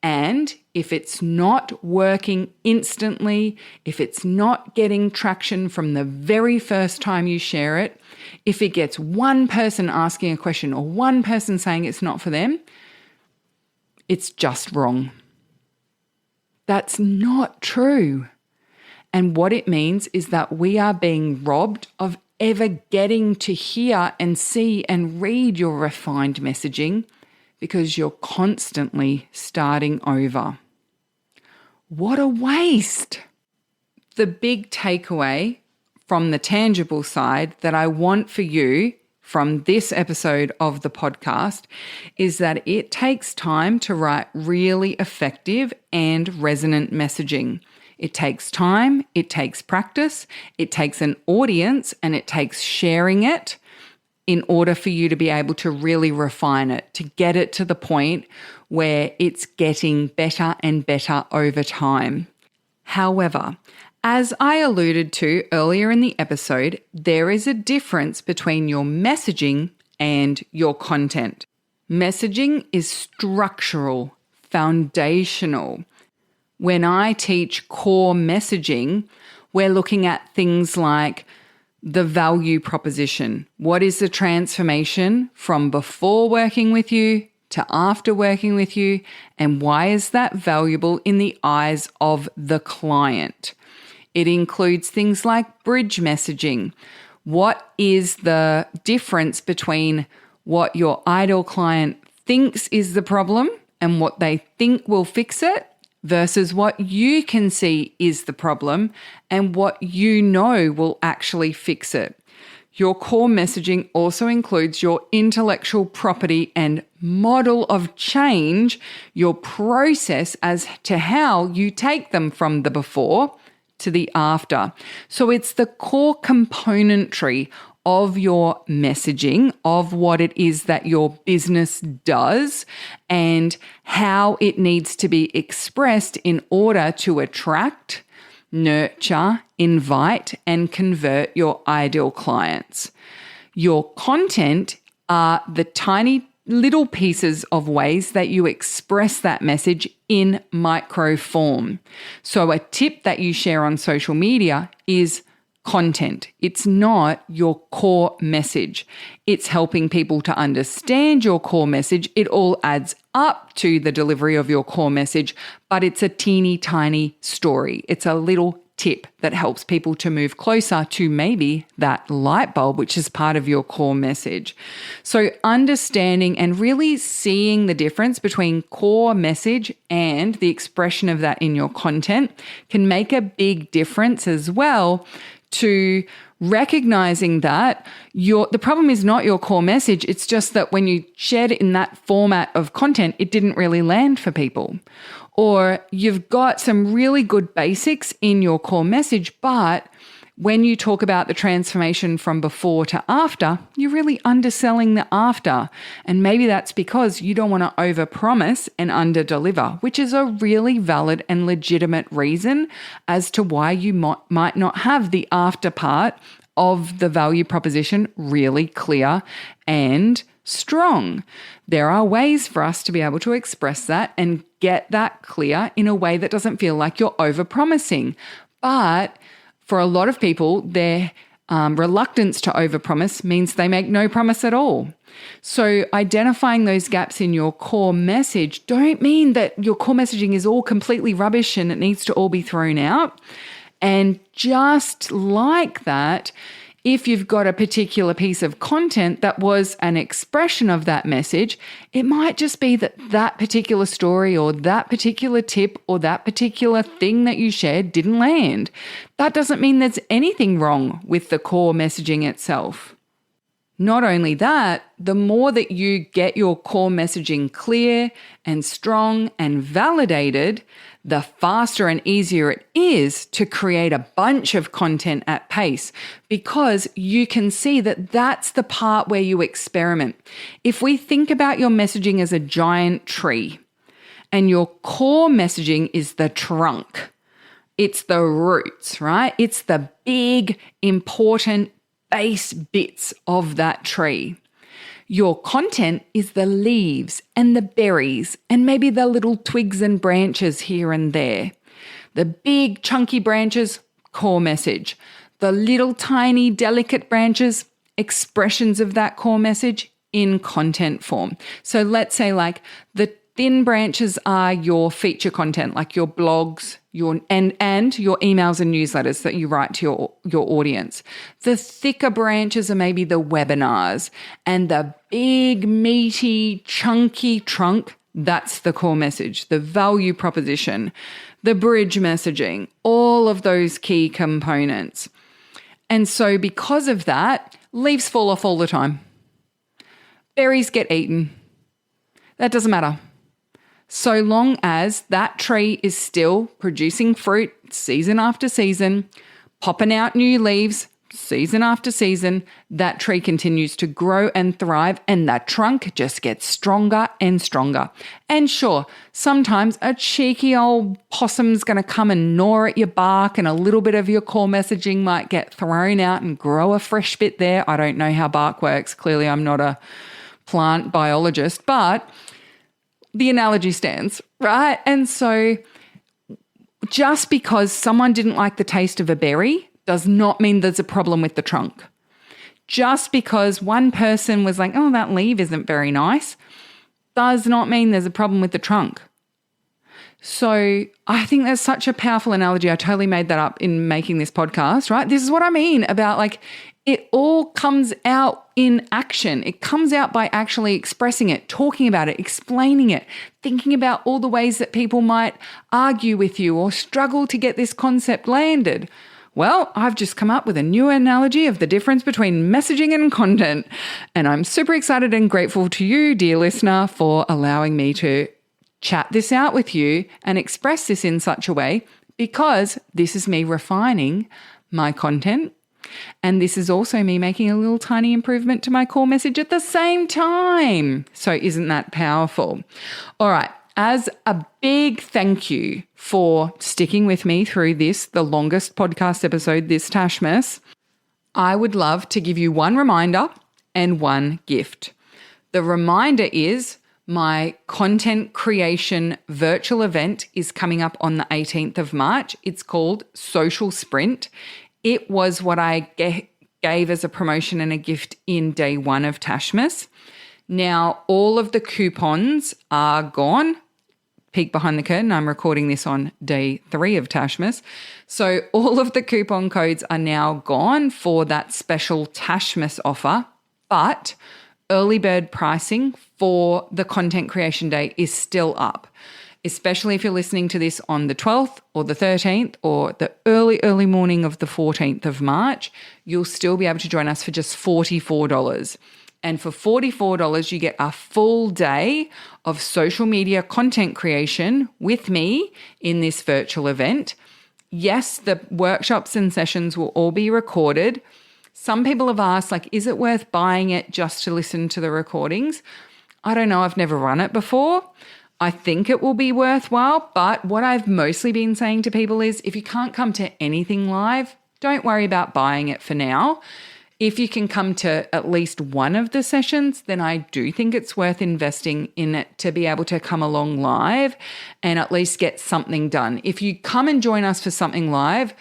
And if it's not working instantly, if it's not getting traction from the very first time you share it, if it gets one person asking a question or one person saying it's not for them, it's just wrong. That's not true. And what it means is that we are being robbed of ever getting to hear and see and read your refined messaging because you're constantly starting over. What a waste! The big takeaway from the tangible side that I want for you from this episode of the podcast is that it takes time to write really effective and resonant messaging. It takes time, it takes practice, it takes an audience, and it takes sharing it in order for you to be able to really refine it, to get it to the point where it's getting better and better over time. However, as I alluded to earlier in the episode, there is a difference between your messaging and your content. Messaging is structural, foundational. When I teach core messaging, we're looking at things like the value proposition. What is the transformation from before working with you to after working with you? And why is that valuable in the eyes of the client? It includes things like bridge messaging. What is the difference between what your ideal client thinks is the problem and what they think will fix it versus what you can see is the problem and what you know will actually fix it? Your core messaging also includes your intellectual property and model of change, your process as to how you take them from the before to the after. So it's the core componentry of your messaging, of what it is that your business does and how it needs to be expressed in order to attract, nurture, invite, and convert your ideal clients. Your content are the tiny little pieces of ways that you express that message in micro form. So a tip that you share on social media is content. It's not your core message. It's helping people to understand your core message. It all adds up to the delivery of your core message, but it's a teeny tiny story. It's a little tip that helps people to move closer to maybe that light bulb, which is part of your core message. So understanding and really seeing the difference between core message and the expression of that in your content can make a big difference as well to recognizing that the problem is not your core message. It's just that when you shared it in that format of content, it didn't really land for people. Or you've got some really good basics in your core message, but when you talk about the transformation from before to after, you're really underselling the after. And maybe that's because you don't want to overpromise and underdeliver, which is a really valid and legitimate reason as to why you might not have the after part of the value proposition really clear and strong. There are ways for us to be able to express that and get that clear in a way that doesn't feel like you're overpromising. But for a lot of people, their reluctance to overpromise means they make no promise at all. So identifying those gaps in your core message don't mean that your core messaging is all completely rubbish and it needs to all be thrown out. And just like that, if you've got a particular piece of content that was an expression of that message, it might just be that that particular story or that particular tip or that particular thing that you shared didn't land. That doesn't mean there's anything wrong with the core messaging itself. Not only that, the more that you get your core messaging clear and strong and validated, the faster and easier it is to create a bunch of content at pace because you can see that that's the part where you experiment. If we think about your messaging as a giant tree and your core messaging is the trunk, it's the roots, right? It's the big, important base bits of that tree. Your content is the leaves and the berries and maybe the little twigs and branches here and there. The big chunky branches, core message. The little tiny delicate branches, expressions of that core message in content form. So let's say like the thin branches are your feature content, like your blogs, and your emails and newsletters that you write to your audience. The thicker branches are maybe the webinars, and the big, meaty, chunky trunk, that's the core message, the value proposition, the bridge messaging, all of those key components. And so because of that, leaves fall off all the time. Berries get eaten. That doesn't matter. So long as that tree is still producing fruit season after season, popping out new leaves season after season, that tree continues to grow and thrive, and that trunk just gets stronger and stronger. And sure, sometimes a cheeky old possum's going to come and gnaw at your bark, and a little bit of your core messaging might get thrown out and grow a fresh bit there. I don't know how bark works. Clearly, I'm not a plant biologist, but the analogy stands, right? And so just because someone didn't like the taste of a berry does not mean there's a problem with the trunk. Just because one person was like, oh, that leaf isn't very nice, does not mean there's a problem with the trunk. So I think that's such a powerful analogy. I totally made that up in making this podcast, right? This is what I mean about like it all comes out in action. It comes out by actually expressing it, talking about it, explaining it, thinking about all the ways that people might argue with you or struggle to get this concept landed. Well, I've just come up with a new analogy of the difference between messaging and content. And I'm super excited and grateful to you, dear listener, for allowing me to chat this out with you and express this in such a way, because this is me refining my content. And this is also me making a little tiny improvement to my core message at the same time. So isn't that powerful? All right. As a big thank you for sticking with me through this, the longest podcast episode this Tashmas, I would love to give you one reminder and one gift. The reminder is my content creation virtual event is coming up on the 18th of March. It's called Social Sprint. It was what I gave as a promotion and a gift in day one of Tashmas. Now, all of the coupons are gone. Peek behind the curtain, I'm recording this on day 3 of Tashmas. So all of the coupon codes are now gone for that special Tashmas offer, but early bird pricing for the content creation day is still up, especially if you're listening to this on the 12th or the 13th or the early morning of the 14th of March. You'll still be able to join us for just $44. And for $44, you get a full day of social media content creation with me in this virtual event. Yes, the workshops and sessions will all be recorded. Some people have asked, like, is it worth buying it just to listen to the recordings? I don't know. I've never run it before. I think it will be worthwhile. But what I've mostly been saying to people is if you can't come to anything live, don't worry about buying it for now. If you can come to at least one of the sessions, then I do think it's worth investing in it to be able to come along live and at least get something done. If you come and join us for something live,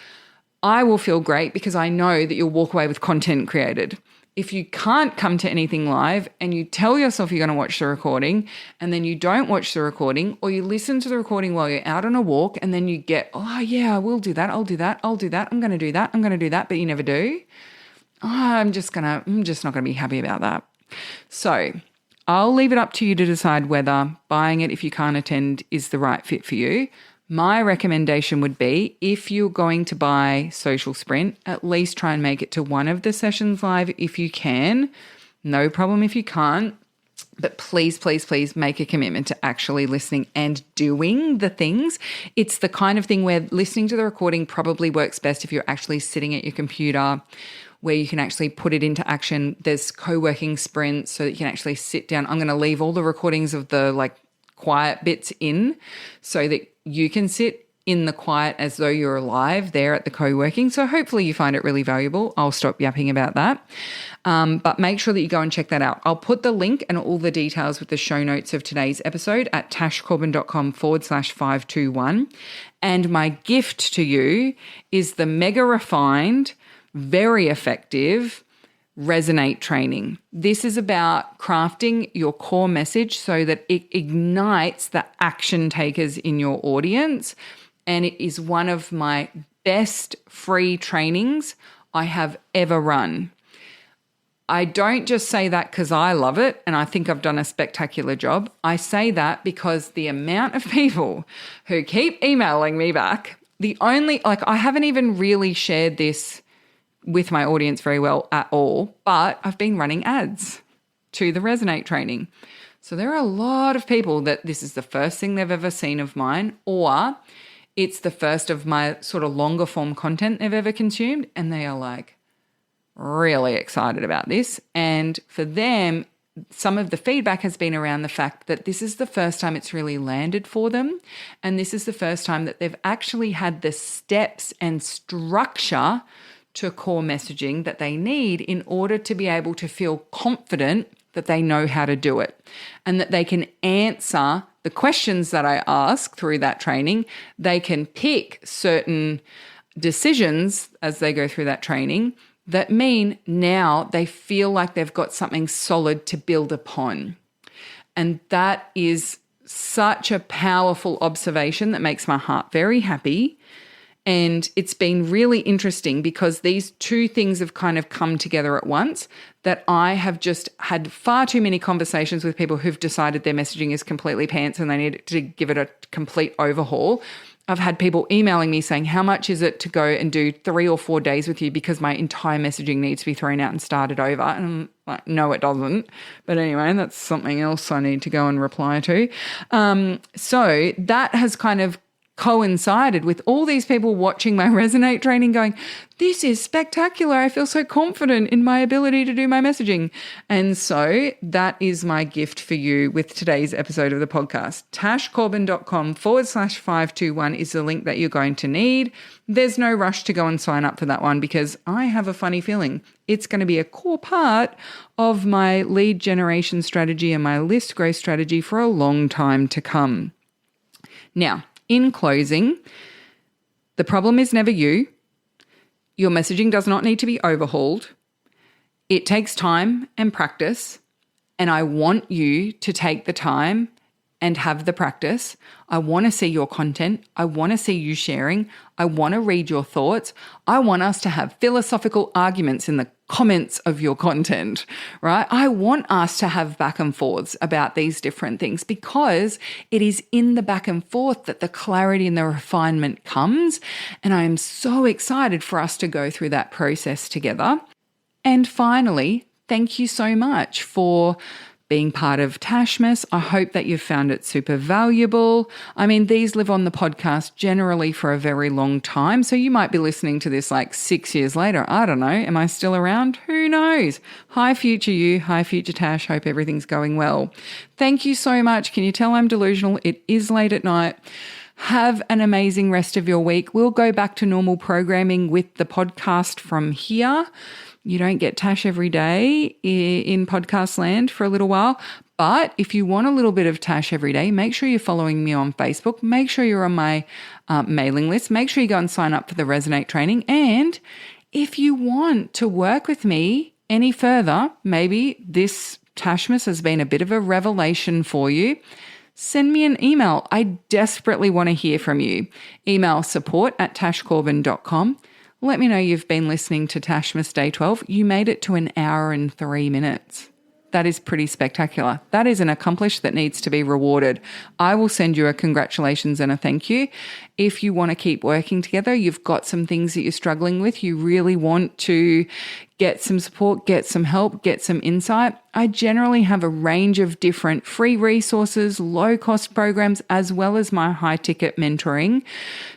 I will feel great because I know that you'll walk away with content created. If you can't come to anything live and you tell yourself you're going to watch the recording and then you don't watch the recording, or you listen to the recording while you're out on a walk and then you get, oh yeah, I will do that, I'll do that, I'm going to do that, I'm going to do that, but you never do. I'm just not going to be happy about that. So I'll leave it up to you to decide whether buying it if you can't attend is the right fit for you. My recommendation would be, if you're going to buy Social Sprint, at least try and make it to one of the sessions live if you can. No problem if you can't. But please, please, please make a commitment to actually listening and doing the things. It's the kind of thing where listening to the recording probably works best if you're actually sitting at your computer, where you can actually put it into action. There's co-working sprints so that you can actually sit down. I'm going to leave all the recordings of the quiet bits in so that you can sit in the quiet as though you're alive there at the co-working. So hopefully you find it really valuable. I'll stop yapping about that. But make sure that you go and check that out. I'll put the link and all the details with the show notes of today's episode at tashcorbin.com/521. And my gift to you is the mega refined, very effective Resonate training. This is about crafting your core message so that it ignites the action takers in your audience. And it is one of my best free trainings I have ever run. I don't just say that because I love it and I think I've done a spectacular job. I say that because the amount of people who keep emailing me back, I haven't even really shared this with my audience very well at all, but I've been running ads to the Resonate training. So there are a lot of people that this is the first thing they've ever seen of mine, or it's the first of my sort of longer form content they've ever consumed, and they are like really excited about this. And for them, some of the feedback has been around the fact that this is the first time it's really landed for them. And this is the first time that they've actually had the steps and structure to core messaging that they need in order to be able to feel confident that they know how to do it and that they can answer the questions that I ask through that training. They can pick certain decisions as they go through that training that mean now they feel like they've got something solid to build upon. And that is such a powerful observation that makes my heart very happy. And it's been really interesting because these two things have kind of come together at once, that I have just had far too many conversations with people who've decided their messaging is completely pants and they need to give it a complete overhaul. I've had people emailing me saying, how much is it to go and do 3 or 4 days with you because my entire messaging needs to be thrown out and started over? And I'm like, no, it doesn't. But anyway, that's something else I need to go and reply to. So that has kind of coincided with all these people watching my Resonate training going, this is spectacular. I feel so confident in my ability to do my messaging. And so that is my gift for you with today's episode of the podcast. tashcorbin.com/521 is the link that you're going to need. There's no rush to go and sign up for that one because I have a funny feeling it's going to be a core part of my lead generation strategy and my list growth strategy for a long time to come. Now, in closing, the problem is never you. Your messaging does not need to be overhauled. It takes time and practice, and I want you to take the time and have the practice. I want to see your content. I want to see you sharing. I want to read your thoughts. I want us to have philosophical arguments in the comments of your content, right? I want us to have back and forths about these different things because it is in the back and forth that the clarity and the refinement comes. And I am so excited for us to go through that process together. And finally, thank you so much for being part of Tashmas. I hope that you've found it super valuable. I mean, these live on the podcast generally for a very long time. So you might be listening to this like 6 years later. I don't know. Am I still around? Who knows? Hi, future you. Hi, future Tash. Hope everything's going well. Thank you so much. Can you tell I'm delusional? It is late at night. Have an amazing rest of your week. We'll go back to normal programming with the podcast from here. You don't get Tash every day in podcast land for a little while. But if you want a little bit of Tash every day, make sure you're following me on Facebook. Make sure you're on my mailing list. Make sure you go and sign up for the Resonate training. And if you want to work with me any further, maybe this Tashmas has been a bit of a revelation for you, send me an email. I desperately want to hear from you. Email support@tashcorbin.com. Let me know you've been listening to Tashmas Day 12. You made it to 1 hour and 3 minutes. That is pretty spectacular. That is an accomplishment that needs to be rewarded. I will send you a congratulations and a thank you. If you want to keep working together, you've got some things that you're struggling with, you really want to get some support, get some help, get some insight. I generally have a range of different free resources, low-cost programs, as well as my high-ticket mentoring.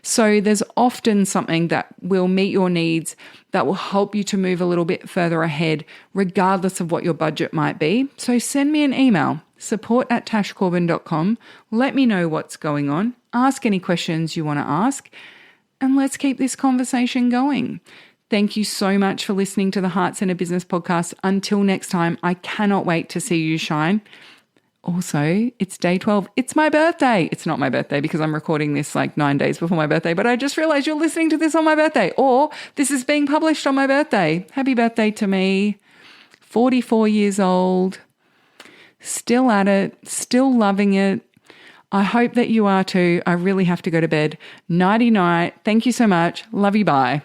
So there's often something that will meet your needs, that will help you to move a little bit further ahead, regardless of what your budget might be. So send me an email, support@tashcorbin.com. Let me know what's going on. Ask any questions you want to ask, and let's keep this conversation going. Thank you so much for listening to the Heart Centre Business Podcast. Until next time, I cannot wait to see you shine. Also, it's day 12. It's my birthday. It's not my birthday because I'm recording this like 9 days before my birthday, but I just realized you're listening to this on my birthday, or this is being published on my birthday. Happy birthday to me. 44 years old. Still at it. Still loving it. I hope that you are too. I really have to go to bed. Nighty night. Thank you so much. Love you. Bye.